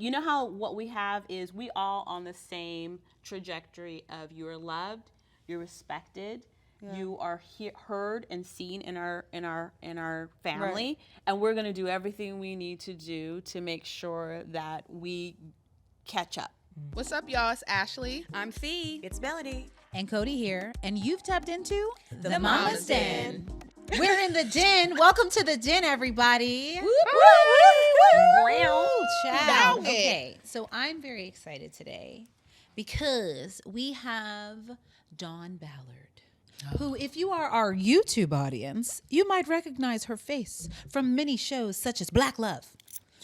you know how what we have is we all on the same trajectory of you're loved, you're respected, you are heard and seen in our family, Right. and we're going to do everything we need to do to make sure that we catch up. What's up, y'all? It's Ashley. I'm C. It's Melody. And Cody here, and you've tapped into The Mama's Den. We're in the den. Welcome to the den, everybody. Ciao. Okay, so I'm very excited today because we have Dahn Ballard, who, if you are our YouTube audience, you might recognize her face from many shows such as Black Love.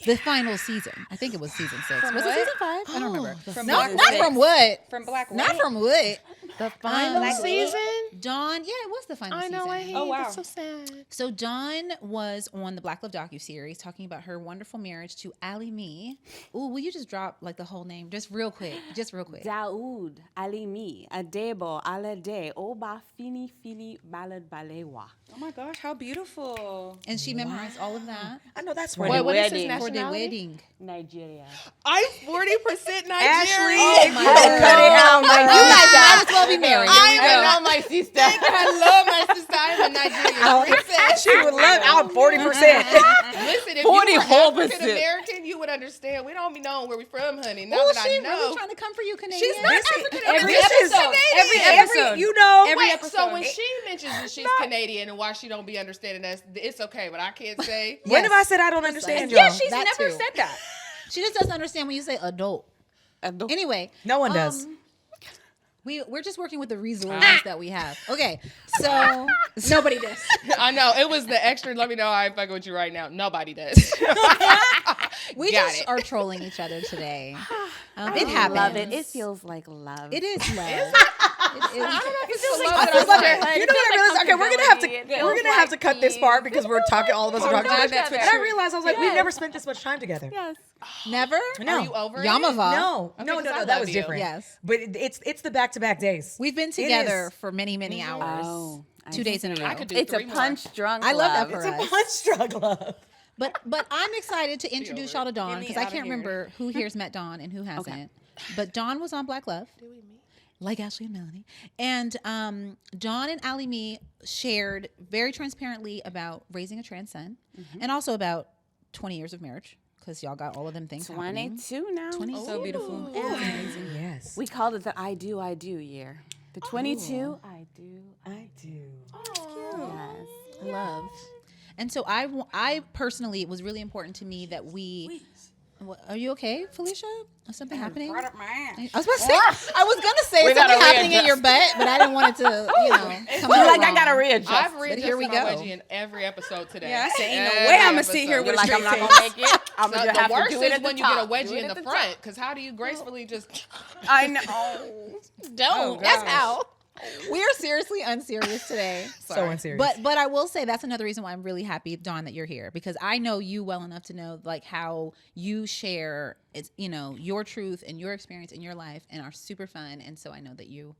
The final season. I think it was season 6. Was it season 5? I don't remember. From Not Black from what? From Black Not from what? The final season? Dawn, yeah, it was the final I season. know, I hate Oh, wow. That's so sad. So Dawn was on the Black Love docuseries talking about her wonderful marriage to Ali Me. Ooh, will you just drop like the whole name just real quick? Daoud, Alimi, Adebo, Alade, Oba, Fini, Fili, Ballad, Balewa. Oh my gosh, how beautiful. And she memorized all of that I know that's For right. the What is his wedding. for the nationality? wedding. Nigeria. I'm 40% Nigerian. Ashley, Oh if my you don't cut it out, my You guys might as well be married. I know my sister. I love my sister. I'm a Nigerian princess. She would love. I'm 40%. Listen, if 40 you were whole African percent. American, you would understand. We don't be knowing where we from, honey. Now Oh, that she I know. really trying to come for you, Canadian. She's not African. Every episode. Every episode. You know. Every Wait, episode. so when she mentions that she's Canadian and why she don't be understanding us, it's okay, but I can't say. When have I Yes. said I don't understand y'all? Yeah, she's That never too. said that. She just doesn't understand when you say adult. Anyway, No one does. we're just working with the resources that we have. Okay, so Nobody does. I know. It was the extra, let me know I ain't fucking with you right now. Nobody does. we Got just it. are trolling each other today. It I happens. love it. It feels like love. It is love. It is. I don't know if it's the love I that feel I like, said. you know what I realized? Okay, we're gonna have to cut this part because we're talking. All of us are talking no, too much. that's And for I sure. realized I was like, we've never spent this much time together. Yes. Never. No. Are you over it? Yamava. No, Okay, no, 'cause I that love was you. different. Yes. But it's the back-to-back days. We've been It together is. for many hours. Oh, 2 days in a row. I could do It's a 3 more. punch-drunk I love that love. for It's a us. punch-drunk love. But I'm excited to introduce y'all to Dawn me because I outta can't here. remember who here's met Dawn and who hasn't. But Dawn was on Black Love. Like Ashley and Melanie. And Dawn and Ali Me shared very transparently about raising a trans son and also about 20 years of marriage because y'all got all of them things happening. 22 now. 20 So beautiful. Yes. We called it the I do year. The 22, I do. I do. Yes. Love. And so I personally, it was really important to me that we. Are you okay, Felicia? Is something happening? Brought up my ass. I was about to say. I was gonna say We something gotta happening in readjust. your butt, but I didn't want it to, come You're out like, I wrong. gotta readjust. I've But read here we my go. wedgie in every episode today. Yeah, I said, ain't no Every way I'ma sit here episode. with You're a like, I'm straight not face. gonna make it. I'm So gonna the have to worst do it is at the when you get a top. Do wedgie it in at the the front. top. Because how do you gracefully just I know. Don't. That's how. We are seriously unserious today. So unserious. But I will say that's another reason why I'm really happy, Dawn, that you're here because I know you well enough to know like how you share it's your truth and your experience in your life and are super fun, and so I know that you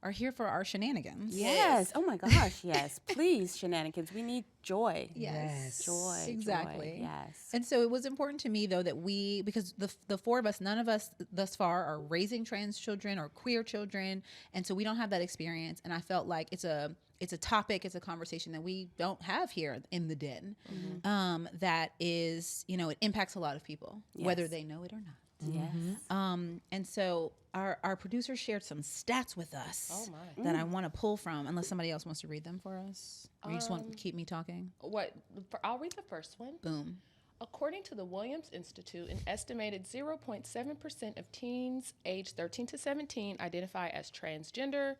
are here for our shenanigans. Yes. Oh my gosh. Yes. Please, shenanigans. We need joy. Yes. Joy. Exactly. Joy. Yes. And so it was important to me though that because the four of us, none of us thus far are raising trans children or queer children, and so we don't have that experience. And I felt like it's a topic, it's a conversation that we don't have here in the den. That is, it impacts a lot of people, whether they know it or not. Yes. And so our producer shared some stats with us that I want to pull from, unless somebody else wants to read them for us. Or you just want to keep me talking? what? I'll read the first one. Boom. According to the Williams Institute, an estimated 0.7% of teens aged 13 to 17 identify as transgender.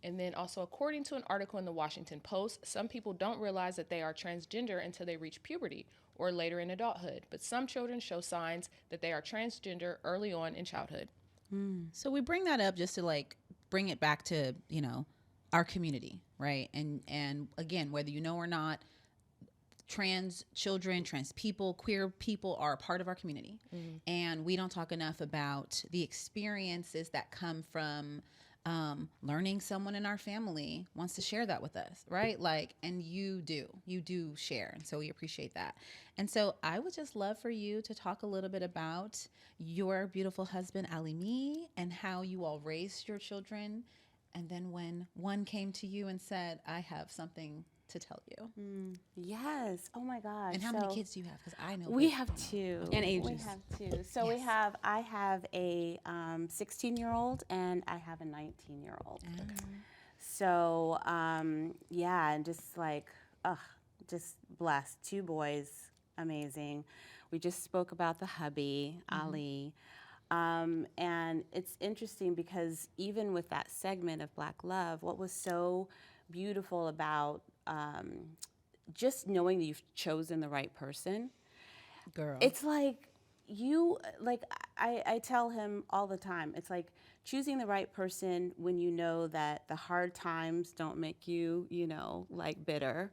And then also, according to an article in the Washington Post, some people don't realize that they are transgender until they reach puberty or later in adulthood. But some children show signs that they are transgender early on in childhood. So we bring that up just to bring it back to, our community, right? And again, whether you know or not, trans children, trans people, queer people are a part of our community. And we don't talk enough about the experiences that come from learning someone in our family wants to share that with us, right? Like, and you do share. And so we appreciate that. And so I would just love for you to talk a little bit about your beautiful husband, Alimi, and how you all raised your children. And then when one came to you and said, I have something to tell you. Yes. Oh my gosh. And how many kids do you have? Because I know We kids. have two. And ages. We have two. So Yes. I have a 16-year-old and I have a 19-year-old. So yeah, and just like, just blessed. Two boys, amazing. We just spoke about the hubby, Ali. And it's interesting because even with that segment of Black Love, what was so beautiful about just knowing that you've chosen the right person. Girl. It's like I tell him all the time, it's like choosing the right person when you know that the hard times don't make you, like bitter.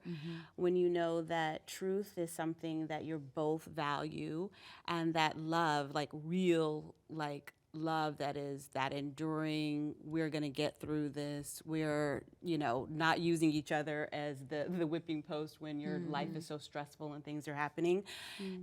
When you know that truth is something that you both value, and that love, like real, like love that is that enduring, we're going to get through this, we're not using each other as the whipping post when your life is so stressful and things are happening.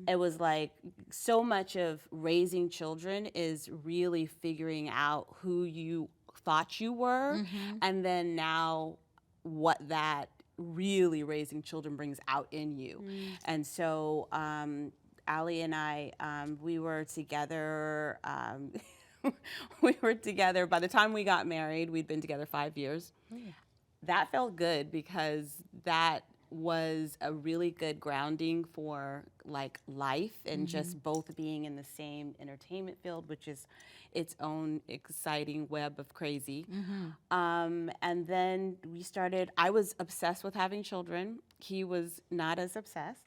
It was like so much of raising children is really figuring out who you thought you were, and then now what that really raising children brings out in you. And so Ali and I, we were together. We were together. By the time we got married, we'd been together 5 years. That felt good because that was a really good grounding for like life and just both being in the same entertainment field, which is its own exciting web of crazy. And then we started, I was obsessed with having children. He was not as obsessed.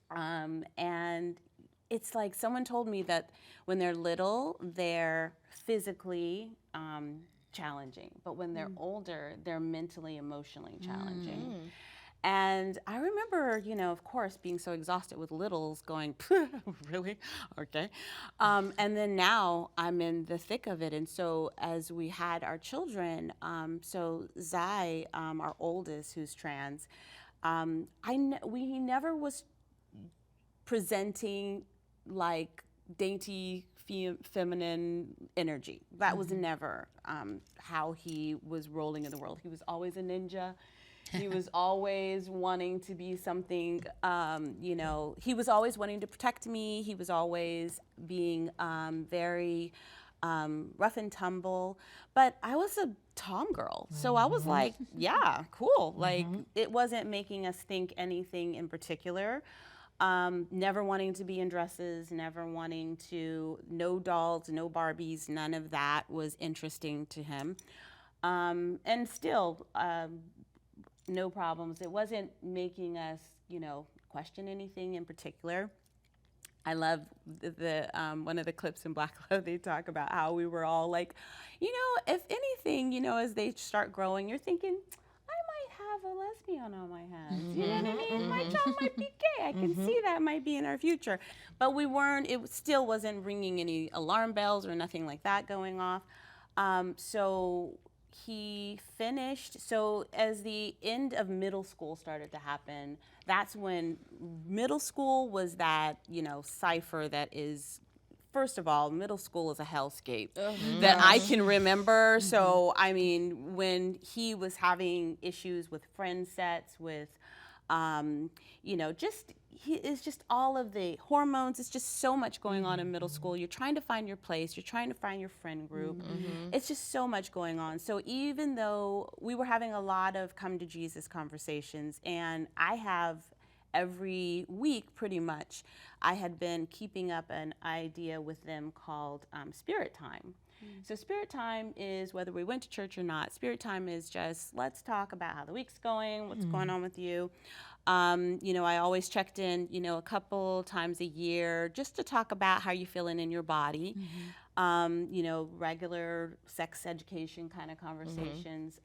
And it's like someone told me that when they're little, they're physically challenging, but when they're older, they're mentally, emotionally challenging. And I remember, of course, being so exhausted with littles going, really? Okay. And then now I'm in the thick of it. And so as we had our children, so Zai, our oldest, who's trans, he never was presenting like dainty feminine energy. That was never how he was rolling in the world. He was always a ninja. He was always wanting to be something, he was always wanting to protect me. He was always being very rough and tumble. But I was a Tom girl. So I was like, yeah, cool. Like, it wasn't making us think anything in particular. Never wanting to be in dresses, never wanting to, no dolls, no Barbies, none of that was interesting to him. And still, no problems. It wasn't making us, question anything in particular. I love the one of the clips in Black Love, they talk about how we were all like, if anything, as they start growing, you're thinking, have a lesbian on my hands. You know what I mean? My child might be gay. I can see that might be in our future. But we weren't, it still wasn't ringing any alarm bells or nothing like that going off. So he finished, so as the end of middle school started to happen, that's when middle school was that, cipher that is, first of all, middle school is a hellscape that I can remember. So, I mean, when he was having issues with friend sets, with, it's just all of the hormones. It's just so much going on in middle school. You're trying to find your place. You're trying to find your friend group. It's just so much going on. So even though we were having a lot of come to Jesus conversations, and I have every week, pretty much, I had been keeping up an idea with them called Spirit Time. So Spirit Time is, whether we went to church or not, Spirit Time is just, let's talk about how the week's going, what's going on with you. I always checked in, a couple times a year just to talk about how you're feeling in your body. Regular sex education kind of conversations.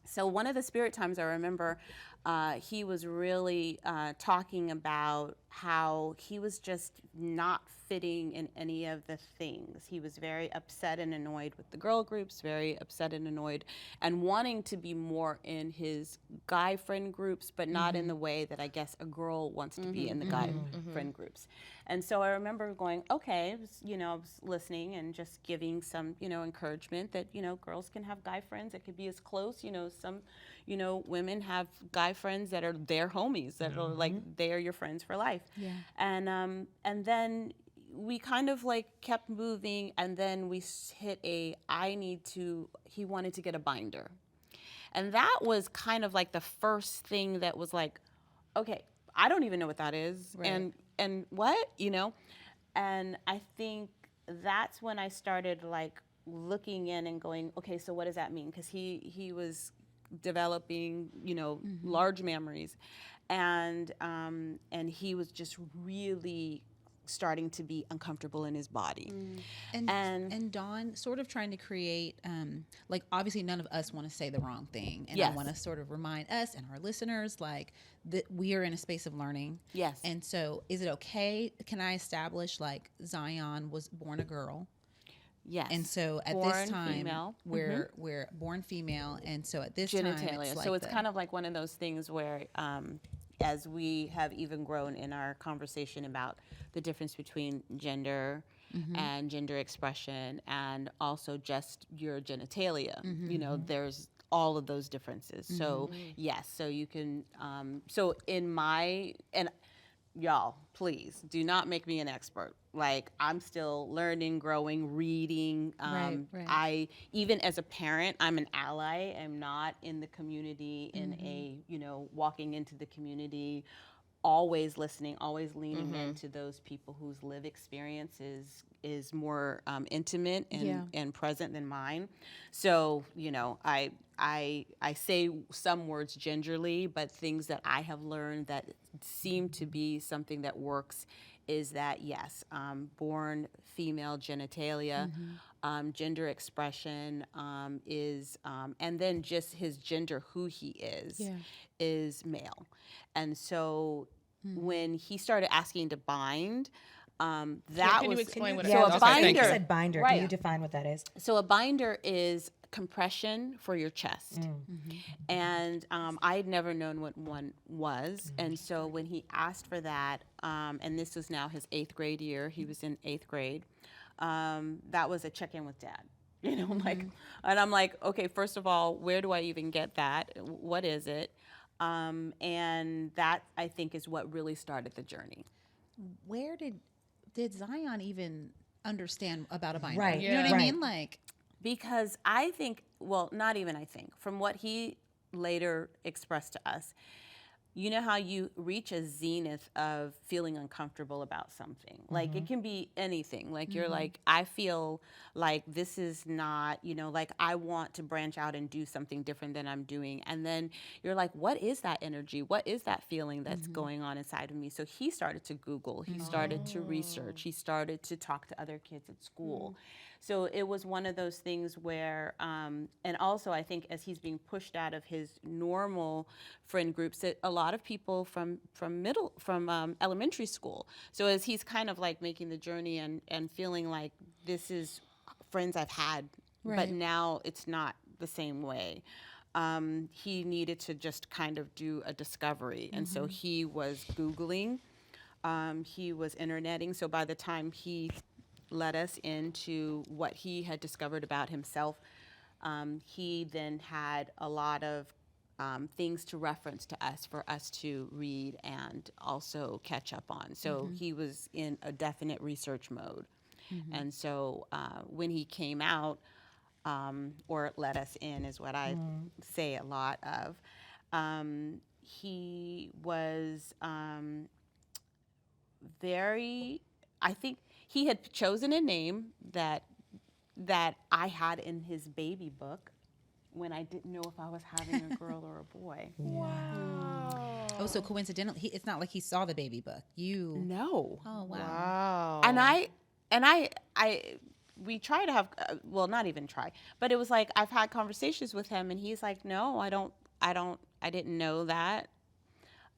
So one of the Spirit Times I remember, he was really talking about how he was just not fitting in any of the things. He was very upset and annoyed with the girl groups, very upset and annoyed, and wanting to be more in his guy friend groups, but not in the way that I guess a girl wants to be in the guy friend groups. And so I remember going, okay, I was listening and just giving some, encouragement that, girls can have guy friends that could be as close, some, women have guy friends that are their homies, that are like, they are your friends for life. Yeah. And then we kind of like kept moving, and then we hit he wanted to get a binder. And that was kind of like the first thing that was like, okay, I don't even know what that is. Right. And what, and I think that's when I started like looking in and going, okay, so what does that mean? Because he was developing, large memories, and he was just really starting to be uncomfortable in his body. And Dawn sort of trying to create, like, obviously none of us want to say the wrong thing. And Yes. I want to sort of remind us and our listeners, like, that we are in a space of learning. Yes. And so is it okay? Can I establish, like, Zion was born a girl? Yes. And so at Born this time, female. we're born female. And so at this time, Genitalia. it's like So it's kind of like one of those things where, as we have even grown in our conversation about the difference between gender and gender expression, and also just your genitalia, there's all of those differences. So yes, so you can, so in and y'all, please do not make me an expert. Like, I'm still learning, growing, reading. Right. Even as a parent, I'm an ally. I'm not in the community in a, walking into the community, always listening, always leaning into those people whose live experience is more intimate and present than mine. So, I say some words gingerly, but things that I have learned that seem to be something that works is that, yes, born female genitalia, gender expression is, and then just his gender, who he is male. And so when he started asking to bind, that Can you was explain what so it is? a Okay, binder. thank You said binder. Right. Can you define what that is? So a binder is compression for your chest. And I had never known what one was. And so when he asked for that, and this was now his 8th grade year, he was in 8th grade, that was a check-in with dad. And I'm like, okay, first of all, where do I even get that? What is it? And that, I think, is what really started the journey. where did Zion even understand about a binder? Right. You know what I Right. mean? Like, Because I think, well, not even I think, from what he later expressed to us, you know how you reach a zenith of feeling uncomfortable about something. Like, it can be anything. Like, you're like, I feel like this is not, like, I want to branch out and do something different than I'm doing. And then you're like, what is that energy? What is that feeling that's going on inside of me? So he started to Google. He started to research. He started to talk to other kids at school. So it was one of those things where, and also I think as he's being pushed out of his normal friend groups, that a lot of people from elementary school. So as he's kind of like making the journey and feeling like this is friends I've had, but Right. now it's not the same way. He needed to just kind of do a discovery, and so he was Googling, he was interneting. So by the time he led us into what he had discovered about himself, he then had a lot of things to reference to us for us to read and also catch up on. So he was in a definite research mode. And so when he came out, or let us in is what I say a lot of, he was very, I think he had chosen a name that I had in his baby book when I didn't know if I was having a girl or a boy. oh, so coincidentally, it's not like he saw the baby book. You. No. Oh, wow. Wow. And we try to have, well, not even try, but it was like I've had conversations with him, and he's like, no, I didn't know that.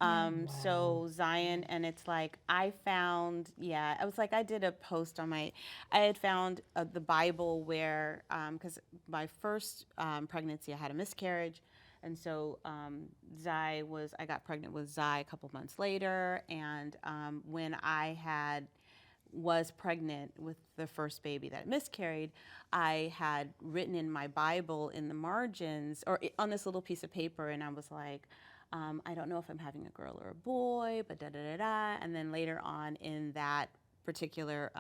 So Zion, and it's like I found, I was like, I did a post on I had found the Bible where, because my first pregnancy, I had a miscarriage. And so I got pregnant with Zai a couple months later. And when I was pregnant with the first baby that miscarried, I had written in my Bible in the margins or on this little piece of paper, and I was like, I don't know if I'm having a girl or a boy, but da da da da. And then later on in that particular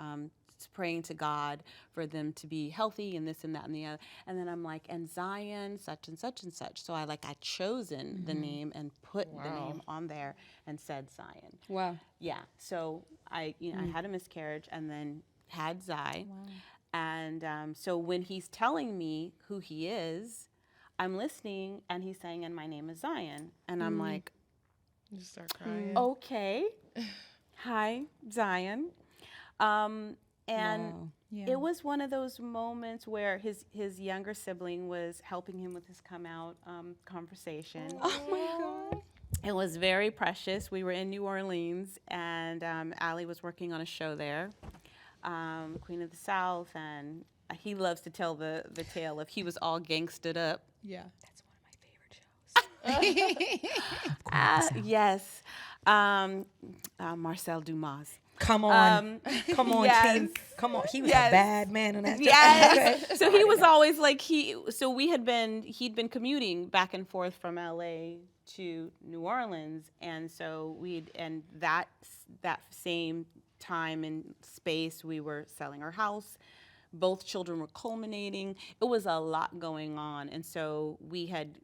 praying to God for them to be healthy and this and that and the other. And then I'm like, and Zion, such and such and such. So I chosen the name and put the name on there and said Zion. Wow. Yeah. So I had a miscarriage and then had Zai. Wow. And so when he's telling me who he is, I'm listening and he's saying, and my name is Zion. And I'm like, you start crying. Okay. Hi, Zion. And it was one of those moments where his younger sibling was helping him with his come out conversation. Oh my God. It was very precious. We were in New Orleans, and Allie was working on a show there, Queen of the South, and he loves to tell the tale of he was all gangstered up. Yeah. That's one of my favorite shows. Yes. Marcel Dumas. Come on, yes. King. Come on, he was Yes. a bad man on that. Yes. So he was always like he'd been commuting back and forth from LA to New Orleans, and so that same time and space we were selling our house. Both children were culminating. It was a lot going on, and so we had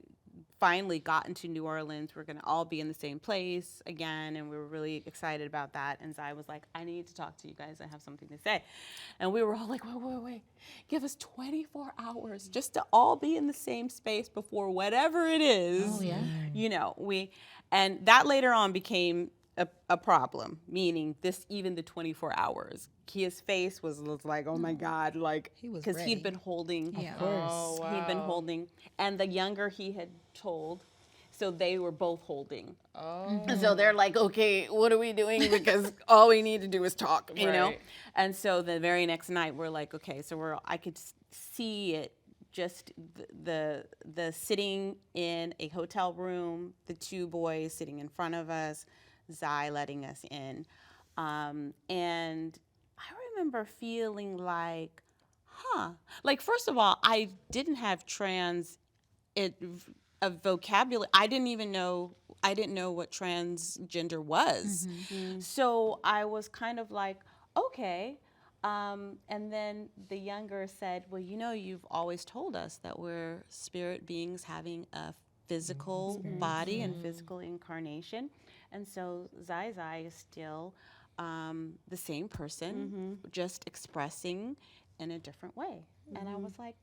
finally gotten to New Orleans. We're going to all be in the same place again, and we were really excited about that. And Zai was like, I need to talk to you guys. I have something to say. And we were all like, wait. Give us 24 hours just to all be in the same space before whatever it is. Oh, yeah. And that later on became a problem, meaning even the 24 hours. His face was like, oh my God, like, He was because ready. he'd been holding. Yeah. Of course. Oh, wow. He'd been holding, and the younger he had told, so they were both holding. Oh. And so they're like, okay, what are we doing? Because all we need to do is talk, you know? Right. And so the very next night, we're like, okay, so I could see it, just the sitting in a hotel room, the two boys sitting in front of us, Zai letting us in. And I remember feeling like, first of all, I didn't have a vocabulary. I didn't know what transgender was. Mm-hmm. So I was kind of like, okay. And then the younger said, well, you've always told us that we're spirit beings having a physical body and physical incarnation. And so Zai is still the same person, just expressing in a different way. And I was like,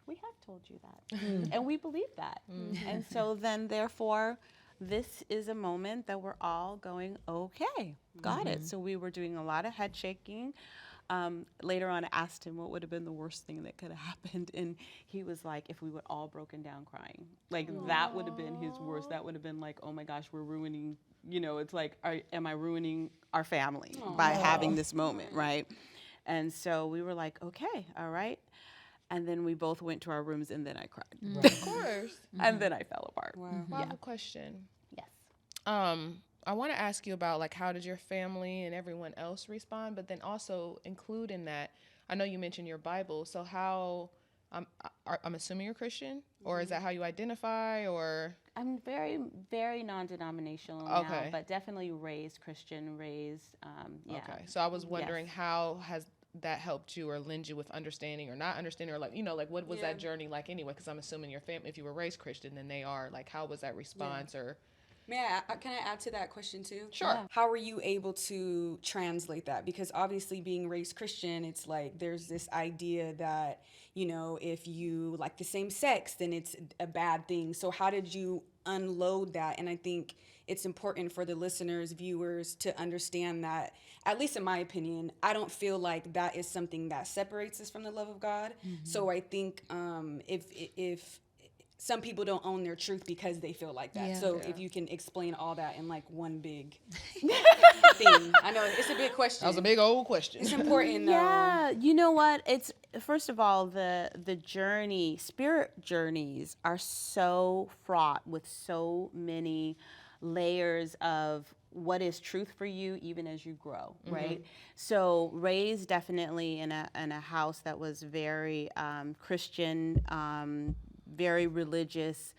we have told you that. And we believe that. And so then, therefore, this is a moment that we're all going, okay, got it. So we were doing a lot of head shaking. Later on, I asked him what would have been the worst thing that could have happened. And he was like, if we would all broken down crying. Like, that would have been his worst. That would have been like, oh my gosh, we're ruining, it's like, am I ruining our family by having this moment, right? And so we were like, okay, all right. And then we both went to our rooms, and then I cried. Of course. And then I fell apart. Wow. I have a question. Yes. I want to ask you about, like, how did your family and everyone else respond? But then also include in that, I know you mentioned your Bible. So how, I'm assuming you're Christian, or is that how you identify, or? I'm very, very non-denominational Okay. now, but definitely raised Christian, yeah. Okay. So I was wondering Yes. how has that helped you or lend you with understanding or not understanding, or like what was that journey like anyway? Because I'm assuming your family, if you were raised Christian, then they are, like, how was that response or? Can I add to that question too? Sure. Yeah. How were you able to translate that? Because obviously being raised Christian, it's like there's this idea that, if you like the same sex, then it's a bad thing. So how did you unload that? And I think it's important for the listeners, viewers, to understand that, at least in my opinion, I don't feel like that is something that separates us from the love of God. So I think if some people don't own their truth because they feel like that. Yeah. So Yeah. if you can explain all that in like one big thing. I know it's a big question. That was a big old question. It's important though. Yeah, you know what? It's first of all the journey, spirit journeys are so fraught with so many layers of what is truth for you even as you grow, right? So raised definitely in a house that was very Christian, very religious,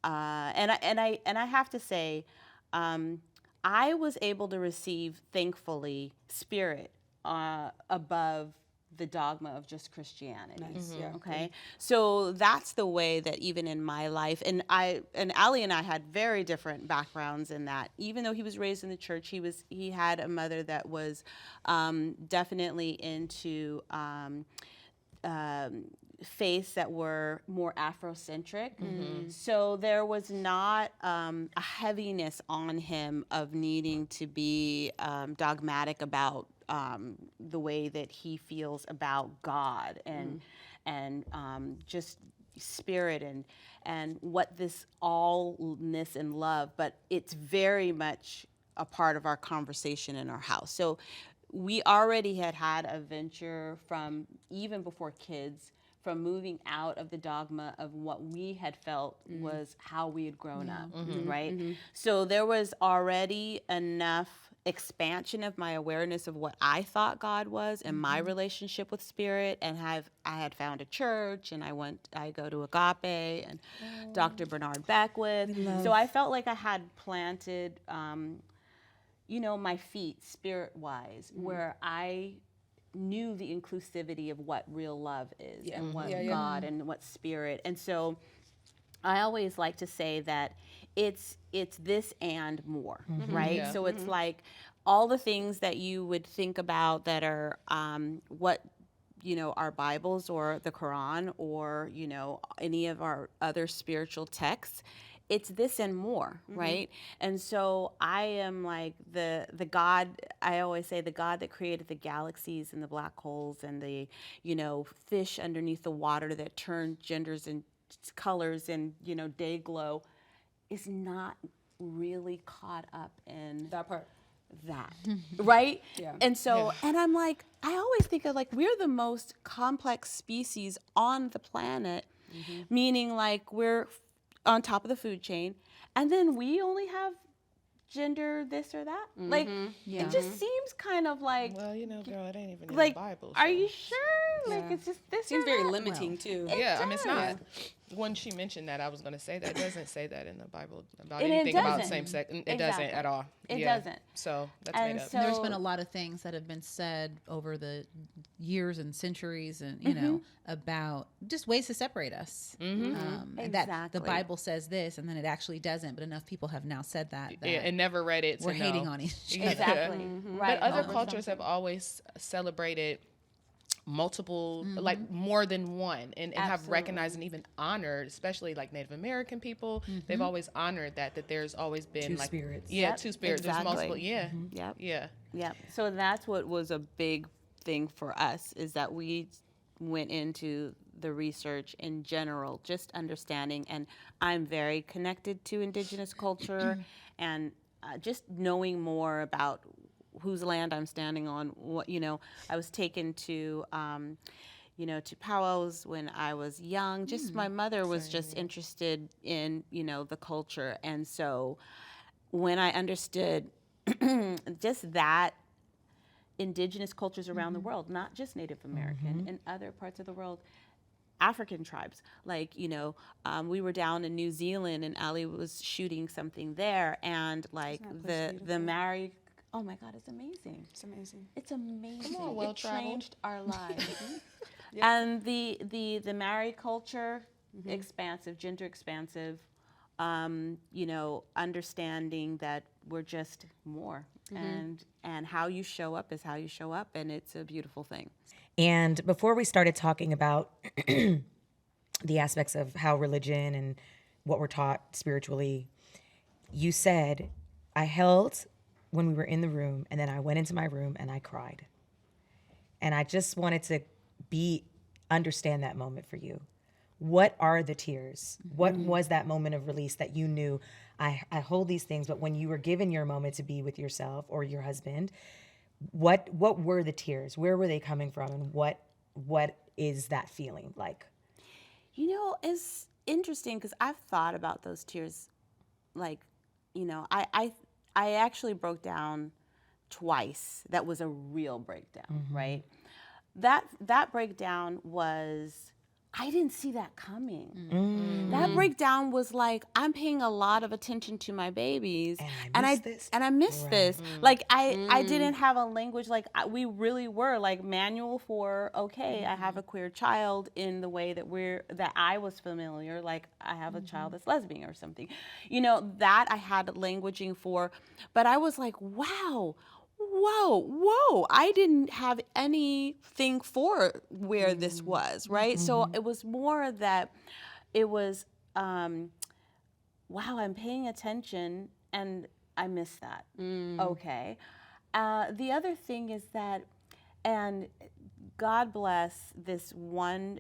and I have to say, I was able to receive, thankfully, spirit above the dogma of just Christianity. Nice, yeah. Okay, so that's the way that even in my life, and Ali and I had very different backgrounds in that. Even though he was raised in the church, he had a mother that was definitely into faiths that were more Afrocentric. So there was not a heaviness on him of needing to be dogmatic about the way that he feels about God and just spirit and what this allness and love, but it's very much a part of our conversation in our house. So we already had a venture from even before kids, from moving out of the dogma of what we had felt was how we had grown up, right? So there was already enough expansion of my awareness of what I thought God was and my relationship with spirit, and I had found a church, and I go to Agape and Dr. Bernard Beckwith. So I felt like I had planted my feet spirit-wise, where I knew the inclusivity of what real love is and what God and what spirit. And so I always like to say that it's this and more, right? Yeah. So it's like all the things that you would think about that are what our Bibles or the Quran or any of our other spiritual texts. It's this and more, right? And so I am like the God, I always say the God that created the galaxies and the black holes and the, fish underneath the water that turn genders and colors and, day glow is not really caught up in That part. that, right? Yeah. And so, and I'm like, I always think of like, we're the most complex species on the planet, meaning like we're on top of the food chain, and then we only have gender this or that. Like, it just seems kind of like, Well, girl, it ain't even in like, the Bible. are so- you sure? Like, Yeah. it's just this Seems or very that? limiting too. Yeah, I mean, it's does. not. When she mentioned that, I was going to say that. It doesn't say that in the Bible about And it anything about doesn't. same sex. It doesn't Exactly. at all. It Yeah. doesn't. So that's And made up. so- There's been a lot of things that have been said over the years and centuries, and about just ways to separate us. And that the Exactly. Bible says this, and then it actually doesn't. But enough people have now said that. Yeah, and never read it. To we're hating know. on each Yeah. other. Exactly. Right. But other Over cultures have something. always celebrated multiple, like more than one, and have Absolutely. recognized and even honored, especially like Native American people. They've always honored that there's always been Two like spirits. Yeah, Yep, two spirits. There's multiple. exactly. Yeah. Yep. Yeah. Yeah. So that's what was a big thing for us, is that we went into the research in general, just understanding, and I'm very connected to Indigenous culture and just knowing more about whose land I'm standing on. What I was taken to to powwows when I was young. Just my mother was just interested in the culture, and so when I understood just that Indigenous cultures around the world, not just Native American, in other parts of the world, African tribes, like we were down in New Zealand and Ali was shooting something there, and like Isn't that place the Maori. Oh my God, it's amazing. It's amazing. It's amazing. on, It well-traveled. changed our lives. And the Maori culture, expansive, gender expansive, understanding that we're just more, and how you show up is how you show up, and it's a beautiful thing. And before we started talking about the aspects of how religion and what we're taught spiritually, you said, I held when we were in the room, and then I went into my room and I cried. And I just wanted to understand that moment for you. What are the tears? What was that moment of release that you knew, I hold these things, but when you were given your moment to be with yourself or your husband, what were the tears? Where were they coming from? And what is that feeling like? You know, it's interesting because I've thought about those tears. Like, you know, I actually broke down twice. That was a real breakdown, right? That breakdown was, I didn't see that coming. That breakdown was like, I'm paying a lot of attention to my babies, and I missed this. Like I didn't have a language. Like we really were like manual for, okay, I have a queer child in the way that I was familiar. Like I have a child that's lesbian or something, you know, that I had languaging for, but I was like, wow. Whoa, I didn't have anything for where this was, right? So it was more that it was, wow, I'm paying attention and I missed that. Okay. The other thing is that, and God bless this one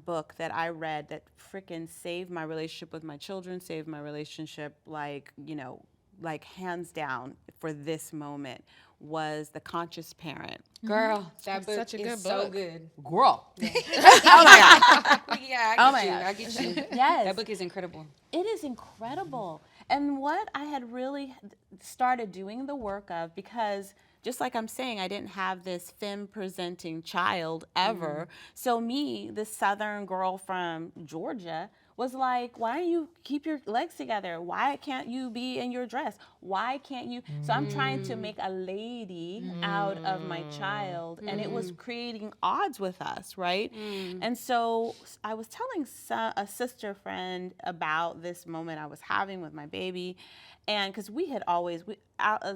book that I read that frickin' saved my relationship with my children, saved my relationship, like, you know, like hands down for this moment, was The Conscious Parent. Girl, that book such a good is so book. good. Girl. Oh my God. Yeah, Oh my I gosh. get you. Yes. That book is incredible. It is incredible. And what I had really started doing the work of, because just like I'm saying, I didn't have this femme presenting child ever. So me, this Southern girl from Georgia, was like, why don't you keep your legs together? Why can't you be in your dress? Why can't you? So I'm trying to make a lady out of my child, and it was creating odds with us, right? And so I was telling a sister friend about this moment I was having with my baby, and because we had always,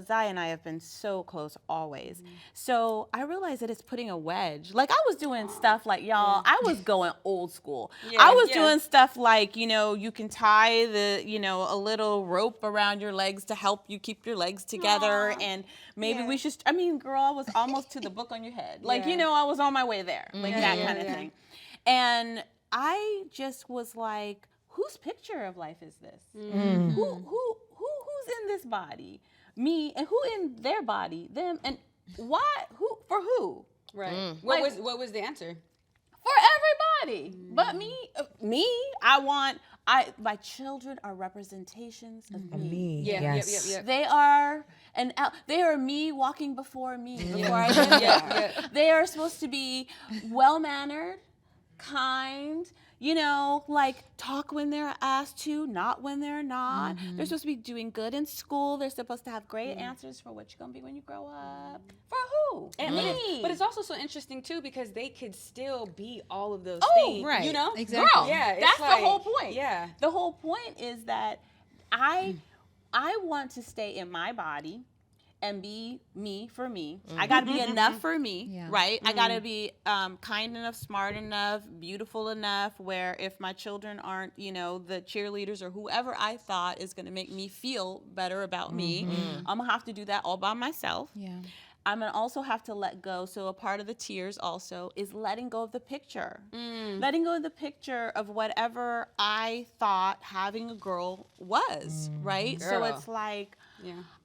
Zai and I have been so close always. So I realized that it's putting a wedge. Like I was doing stuff like, y'all, I was going old school. I was doing stuff like, you know, you can tie a little rope around your legs to help you keep your legs together. And maybe we should, I mean, girl, I was almost to the book on your head. Like, you know, I was on my way there, like that kind of thing. And I just was like, whose picture of life is this? Who's in this body? Me, and who in their body? Them, and why? Who for who? Right. Like- What was the answer? For everybody, but me. My children are representations of me. Yeah. Yes. Yep. They are, they are me walking before me. Before I get there. They are supposed to be well-mannered, kind, you know, like talk when they're asked to, not when they're not. They're supposed to be doing good in school. They're supposed to have great answers for what you're going to be when you grow up. For who? And me. But it's also so interesting too because they could still be all of those Oh, things. right. You know? Exactly. Girl, Yeah, it's that's like- the whole point. yeah. The whole point is that I want to stay in my body and be me for me. I got to be enough for me, Yeah. right? I got to be kind enough, smart enough, beautiful enough, where if my children aren't, you know, the cheerleaders or whoever I thought is going to make me feel better about me, I'm going to have to do that all by myself. Yeah. I'm going to also have to let go. So a part of the tears also is letting go of the picture. Letting go of the picture of whatever I thought having a girl was, right? So Girl. it's like,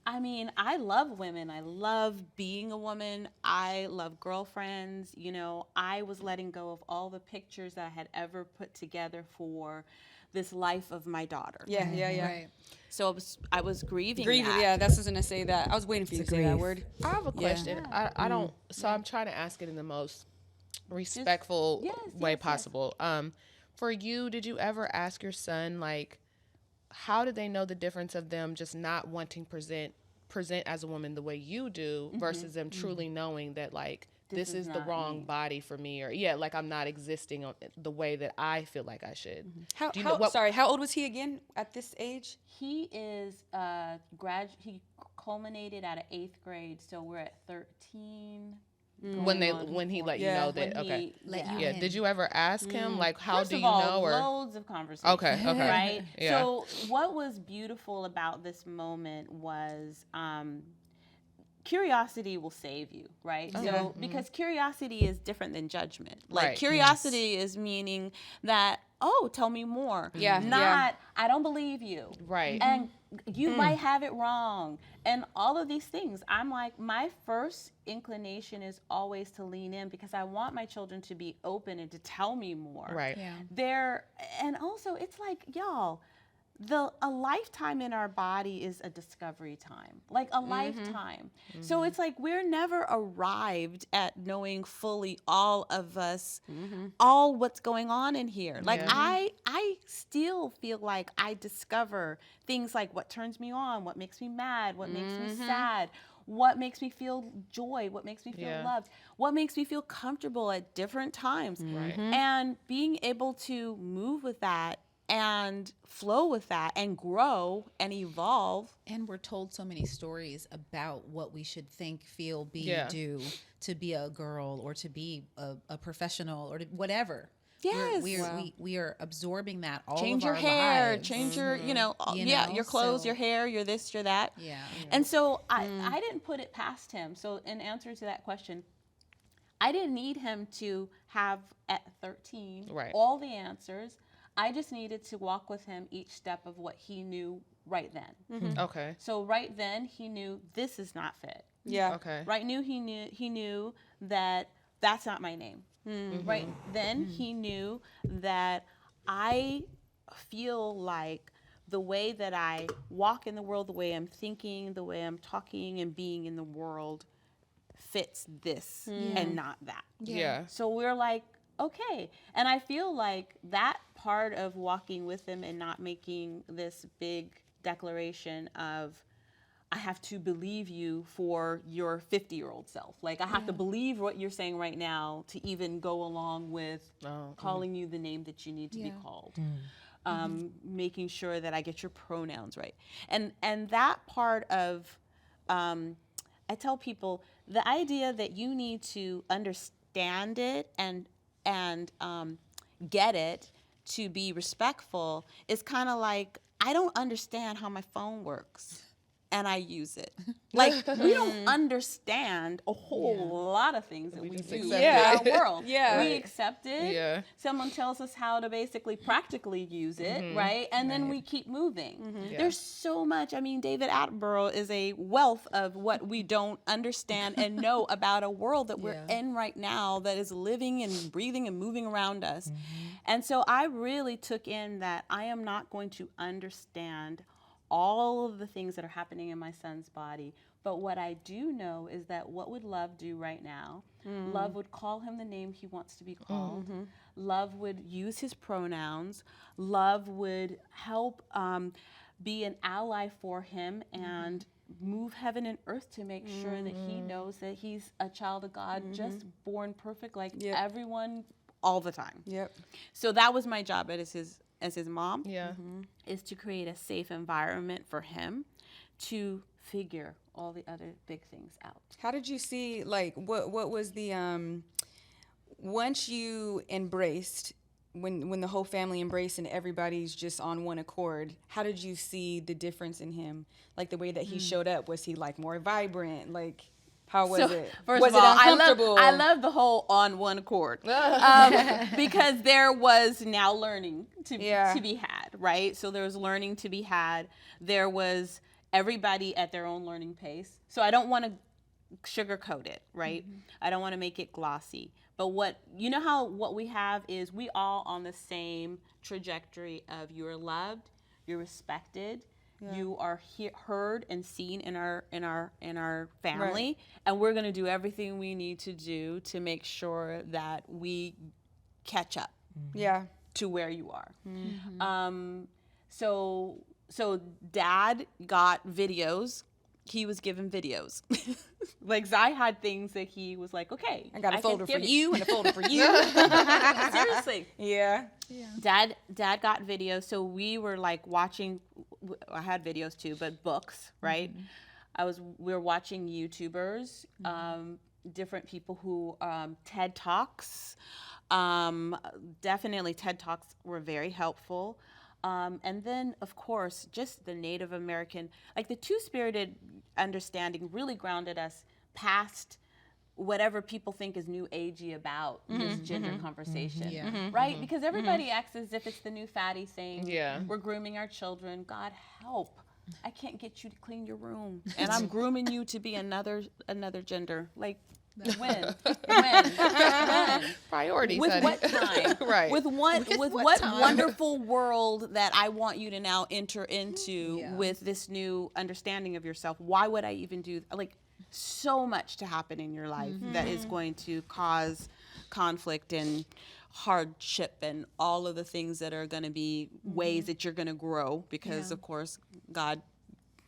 I mean, I love women. I love being a woman. I love girlfriends. You know, I was letting go of all the pictures that I had ever put together for this life of my daughter. Yeah. Right. So I was grieving Grieving, that. yeah, that's what I was gonna say that. I was waiting for you to say that grief. word. I have a question. I don't. So I'm trying to ask it in the most respectful way possible. For you, did you ever ask your son, like, how did they know the difference of them just not wanting present as a woman the way you do versus them truly knowing that, like, this is the not wrong me. body for me, or like I'm not existing on the way that I feel like I should. How old was he again at this age? He is he culminated at an 8th grade, so we're at 13. When he let you know that, okay. Let you Yeah. in. Did you ever ask him, like, how First do of you all, know? Or loads of conversation. Okay. Right? Yeah. So what was beautiful about this moment was curiosity will save you, right? So because curiosity is different than judgment. Like Right. curiosity is meaning that, oh, tell me more. Yeah, Not yeah. I don't believe you. Right. And you might have it wrong. And all of these things. I'm like, my first inclination is always to lean in because I want my children to be open and to tell me more. Right. Yeah. And also it's like, y'all, a lifetime in our body is a discovery time, like a lifetime. So it's like we're never arrived at knowing fully all of us, all what's going on in here. Like Yeah. I still feel like I discover things like what turns me on, what makes me mad, what makes me sad, what makes me feel joy, what makes me feel Yeah. loved, what makes me feel comfortable at different times. Right. And being able to move with that and flow with that and grow and evolve. And we're told so many stories about what we should think, feel, be, Yeah. do to be a girl or to be a professional or to whatever. Yes. We are absorbing that all Change of your our hair, lives. change your, You yeah, know, your clothes, so- your hair, your this, your that. Yeah. And so I didn't put it past him. So in answer to that question, I didn't need him to have at 13 Right. all the answers. I just needed to walk with him each step of what he knew right then. Okay. So right then he knew this is not fit. Yeah. Okay. Right he knew that that's not my name. Right then he knew that I feel like the way that I walk in the world, the way I'm thinking, the way I'm talking and being in the world fits this and not that. Yeah. So we're like, okay. And I feel like that part of walking with him and not making this big declaration of, I have to believe you for your 50-year-old self. Like, I have to believe what you're saying right now to even go along with calling you the name that you need to be called. Making sure that I get your pronouns right. And that part of, I tell people, the idea that you need to understand it and get it to be respectful is kind of like, I don't understand how my phone works and I use it. Like, we don't understand a whole lot of things that we just do in accept our world. Yeah. We accept it. Yeah. Someone tells us how to basically practically use it, right? And then we keep moving. Yeah. There's so much. I mean, David Attenborough is a wealth of what we don't understand and know about a world that we're in right now that is living and breathing and moving around us. And so I really took in that I am not going to understand all of the things that are happening in my son's body. But what I do know is that what would love do right now? Love would call him the name he wants to be called. Love would use his pronouns. Love would help be an ally for him and move heaven and earth to make sure that he knows that he's a child of God, just born perfect like everyone all the time. Yep. So that was my job as his mom. Yeah. Is to create a safe environment for him to figure all the other big things out. How did you see, like, what was the once you embraced, when the whole family embraced and everybody's just on one accord, how did you see the difference in him? Like, the way that he showed up, was he like more vibrant? Like, how was it? First Was of all, it uncomfortable? I love the whole on one accord because there was now learning to be had, right? So there was learning to be had. There was everybody at their own learning pace. So I don't want to sugarcoat it, right? I don't want to make it glossy. But what we have is we all on the same trajectory of you're loved, you're respected, you are heard and seen in our family, and we're going to do everything we need to do to make sure that we catch up to where you are. So Dad got videos. He was given videos. Like, Zai had things that he was like, okay, I got a can folder for give you and a folder for you. Seriously. Yeah. Dad got videos, so we were like watching. I had videos too, but books, right? We were watching YouTubers, different people who TED Talks. Definitely TED Talks were very helpful. And then, of course, just the Native American, like the two-spirited understanding really grounded us past whatever people think is new agey about this gender conversation, Yeah. right? Because everybody acts as if it's the new fatty thing. Yeah. We're grooming our children. God help. I can't get you to clean your room, and I'm grooming you to be another gender. Like, when? Priorities, With honey. what time? Right. With what what time? wonderful world that I want you to now enter into Yeah. with this new understanding of yourself? Why would I even do like so much to happen in your life that is going to cause conflict and hardship and all of the things that are going to be ways that you're going to grow because of course God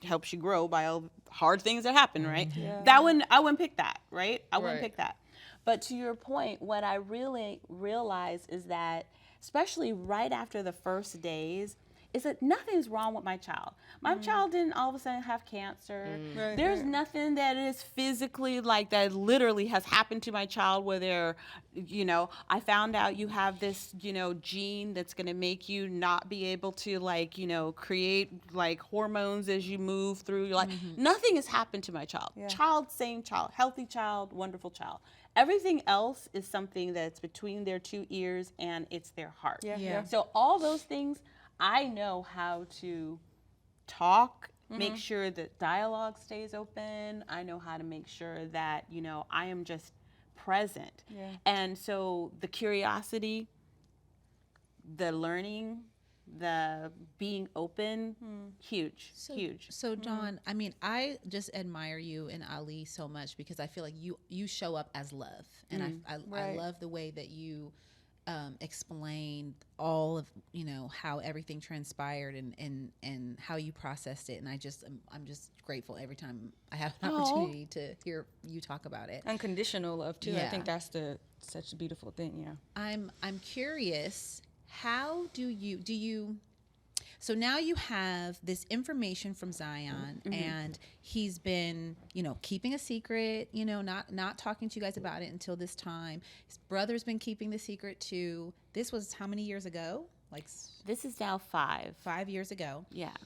helps you grow by all the hard things that happen, right? I wouldn't pick that, right? I wouldn't Right. pick that. But to your point, what I really realize is that, especially right after the first days, is that nothing's wrong with my child. My child didn't all of a sudden have cancer. There's nothing that is physically like that literally has happened to my child where they're, I found out you have this, gene that's going to make you not be able to create like hormones as you move through your life. Nothing has happened to my child. Same child, healthy child, wonderful child. Everything else is something that's between their two ears and it's their heart. Yeah. So all those things, I know how to talk, make sure that dialogue stays open. I know how to make sure that, I am just present. And so the curiosity, the learning, the being open, huge. So Dawn, I mean, I just admire you and Ali so much because I feel like you show up as love, and I love the way that you explained all of how everything transpired and how you processed it, and I'm just grateful every time I have an opportunity to hear you talk about it. Unconditional love too. I Yeah. think that's such a beautiful thing. Yeah. I'm curious, how do you so now you have this information from Zion, and he's been, keeping a secret, not talking to you guys about it until this time. His brother's been keeping the secret too. This was how many years ago? Like This is now 5. 5 years ago. Yeah.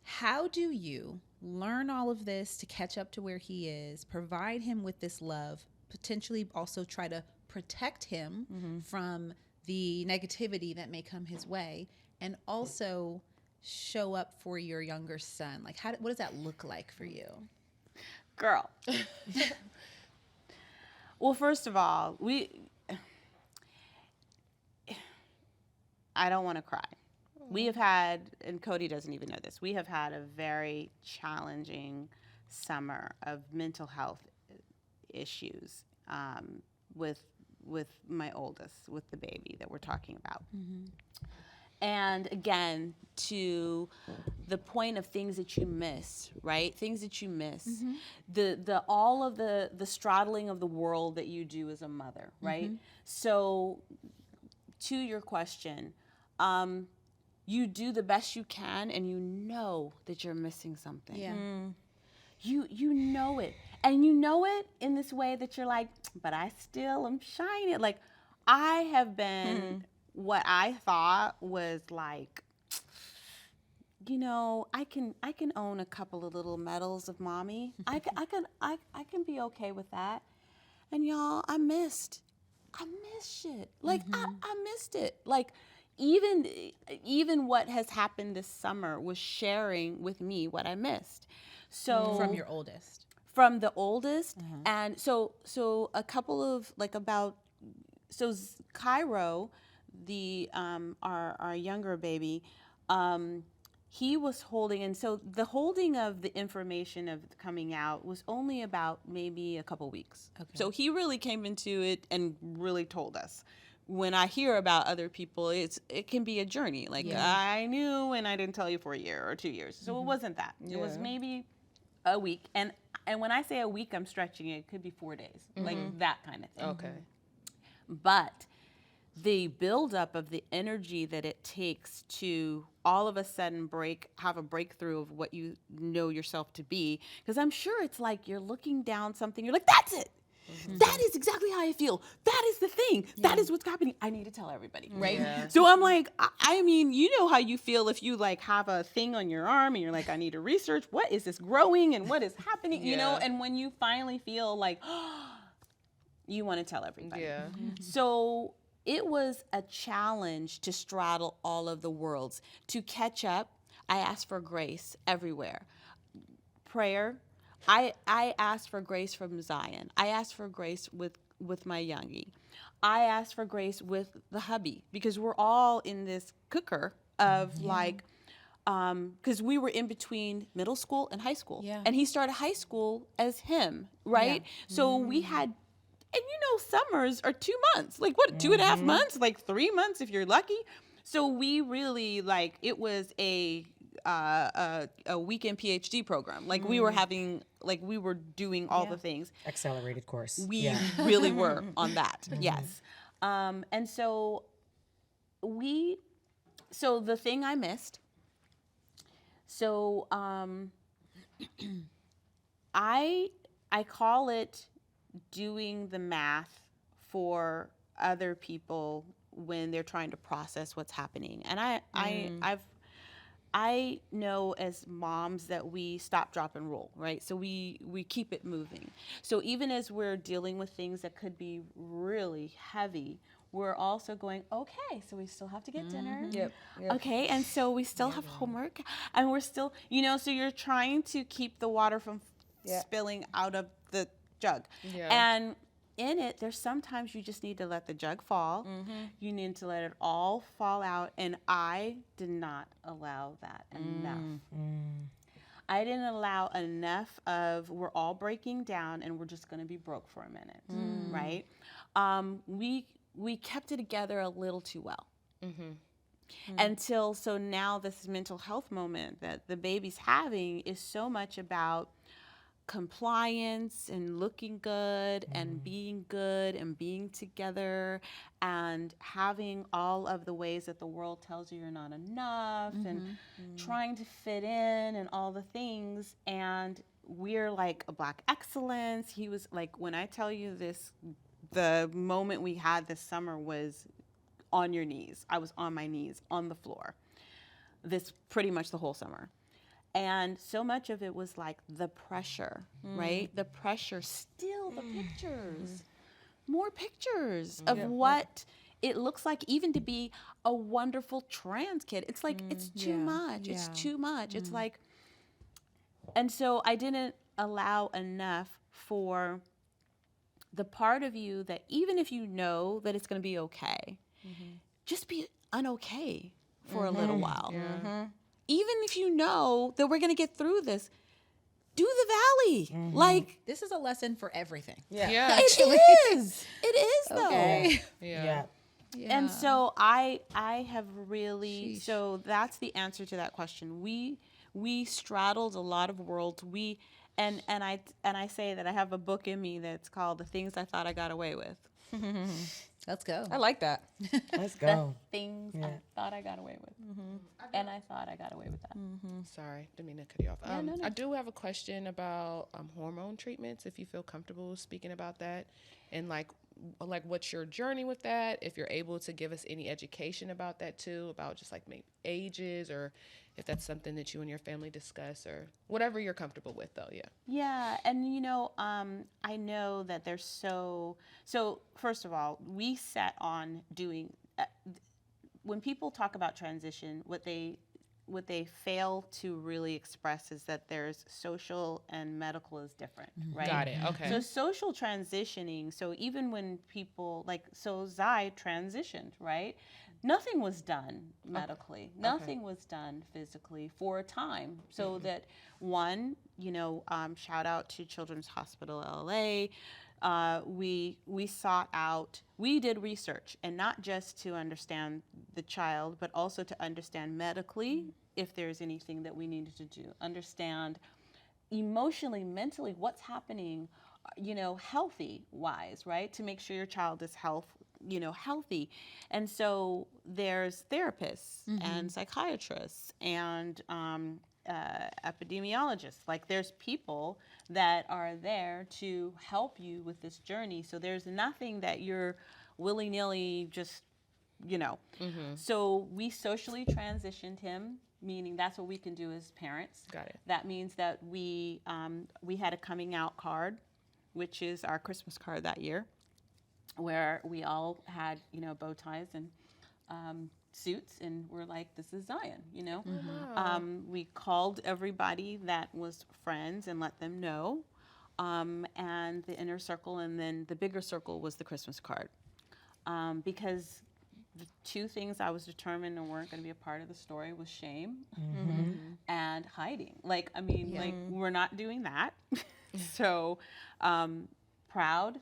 How do you learn all of this to catch up to where he is, provide him with this love, potentially also try to protect him from the negativity that may come his way, and also show up for your younger son? Like, what does that look like for you? Girl. Well, first of all, I don't want to cry. We have had, and Cody doesn't even know this, we have had a very challenging summer of mental health issues with my oldest, with the baby that we're talking about. And again, to the point of things that you miss, right? Things that you miss. The all of the straddling of the world that you do as a mother, right? So to your question, you do the best you can and you know that you're missing something. Yeah. You know it. And you know it in this way that you're like, but I still am shining. Like, I have been what I thought was like, I can own a couple of little medals of mommy. I can be okay with that. And y'all, I missed shit. Like, I missed it. Like, even what has happened this summer was sharing with me what I missed. So From your oldest. From the oldest, and so a couple of Cairo, the our younger baby, he was holding, and so the holding of the information of coming out was only about maybe a couple weeks. Okay. So he really came into it and really told us. When I hear about other people, it can be a journey. Like, I knew and I didn't tell you for a year or 2 years. So it wasn't that. It was maybe a week. And when I say a week, I'm stretching it. It could be 4 days, like that kind of thing. Okay. But the buildup of the energy that it takes to all of a sudden have a breakthrough of what you know yourself to be, because I'm sure it's like you're looking down something, you're like, that's it. That is exactly how I feel. That is the thing. That is what's happening. I need to tell everybody, right? Yeah. So I'm like, I mean, you know how you feel if you like have a thing on your arm and you're like, I need to research, what is this growing and what is happening, you know? Yeah. And when you finally feel like, you want to tell everybody. Yeah. So it was a challenge to straddle all of the worlds. To catch up, I asked for grace everywhere. Prayer, I asked for grace from Zion. I asked for grace with my youngie. I asked for grace with the hubby, because we're all in this cooker of like, because we were in between middle school and high school. Yeah. And he started high school as him, right? So we had, and you know, summers are 2 months. Like what, 2.5 months? Like 3 months if you're lucky. So we really like, it was a weekend PhD program. Like we were having, like we were doing all the things. Accelerated course. We really were on that. Yes. And so so the thing I missed, so I call it doing the math for other people when they're trying to process what's happening. And I know as moms that we stop, drop, and roll, right? So we keep it moving. So even as we're dealing with things that could be really heavy, we're also going, okay, so we still have to get dinner. Yep. Okay, and so we still have homework, and we're still, you know, so you're trying to keep the water from spilling out of the jug. Yeah. And in it, there's sometimes you just need to let the jug fall. You need to let it all fall out. And I did not allow that enough. I didn't allow enough of we're all breaking down and we're just going to be broke for a minute, right? We kept it together a little too well. Until, so now this mental health moment that the baby's having is so much about compliance and looking good and being together and having all of the ways that the world tells you you're not enough and trying to fit in and all the things. And we're like a Black excellence. He was like, when I tell you this, the moment we had this summer was on your knees. I was on my knees on the floor. This pretty much the whole summer. And so much of it was like the pressure, right? The pressure, still the pictures, more pictures of what it looks like even to be a wonderful trans kid. It's like, it's too much. It's too much. It's like, and so I didn't allow enough for the part of you that even if you know that it's going to be okay, just be unokay for a little while. Even if you know that we're going to get through this, do the valley. Like, This is a lesson for everything. Yeah. it is. It is, though. Okay. Yeah. And so I have really, so that's the answer to that question. We straddled a lot of worlds. And I say that I have a book in me that's called The Things I Thought I Got Away With. Let's go. I like that. Let's go. Things I thought I got away with. And I thought I got away with that. Sorry, didn't mean to cut you off. I do have a question about hormone treatments, if you feel comfortable speaking about that, and like what's your journey with that, if you're able to give us any education about that too, about just like maybe ages, or if that's something that you and your family discuss, or whatever you're comfortable with though. Yeah, and you know, I know that there's so first of all, we set on doing, when people talk about transition, what they fail to really express is that there's social and medical is different, right? Got it. Okay. So social transitioning, so even when people like, so Zai transitioned, right? Nothing was done medically. Nothing was done physically for a time. So that one, you know, shout out to Children's Hospital LA. We sought out, we did research, and not just to understand the child, but also to understand medically if there's anything that we needed to do. Understand emotionally, mentally, what's happening, you know, healthy wise, right? To make sure your child is healthy. And so there's therapists and psychiatrists and epidemiologists. Like there's people that are there to help you with this journey. So there's nothing that you're willy-nilly just, you know. So we socially transitioned him, meaning that's what we can do as parents. Got it. That means that we had a coming out card, which is our Christmas card that year, where we all had, you know, bow ties and suits, and we're like, this is Zion, you know. We called everybody that was friends and let them know, and the inner circle, and then the bigger circle was the Christmas card, because the two things I was determined weren't going to be a part of the story was shame and hiding. Like, I mean, like we're not doing that. So proud,